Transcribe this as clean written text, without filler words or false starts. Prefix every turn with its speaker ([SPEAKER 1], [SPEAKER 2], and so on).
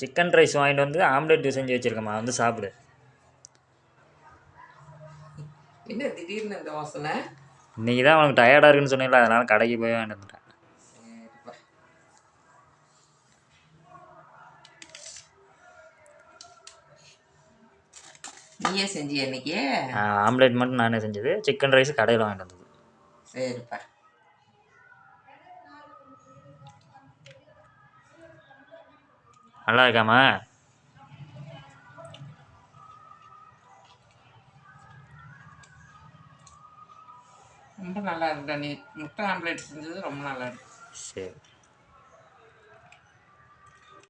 [SPEAKER 1] Chicken rice வாங்கிட்டு வந்து omelette செஞ்சு வச்சுருக்கேம்மா வந்து சாப்பிடு.
[SPEAKER 2] என்ன திடீர்னு இந்த வாசனை?
[SPEAKER 1] இன்றைக்கி தான் உனக்கு டயர்டாக இருக்குன்னு சொன்னீங்களா, அதனால் கடைக்கு போய் வாங்கிட்டு வந்துட்டேன்.
[SPEAKER 2] சரிப்பா. நீயே செஞ்சியா இன்னைக்கு?
[SPEAKER 1] ஆம்லேட் மட்டும் நானே செஞ்சது, சிக்கன் ரைஸ் கடையில் வாங்கிட்டு வந்தது.
[SPEAKER 2] சரிப்பா.
[SPEAKER 1] நல்லா இருக்காம்மா?
[SPEAKER 2] ரொம்ப நல்லா இருக்குடா. நீ முட்டை ஆம்லேட் செஞ்சது ரொம்ப நல்லா இருக்கு.
[SPEAKER 1] சரி.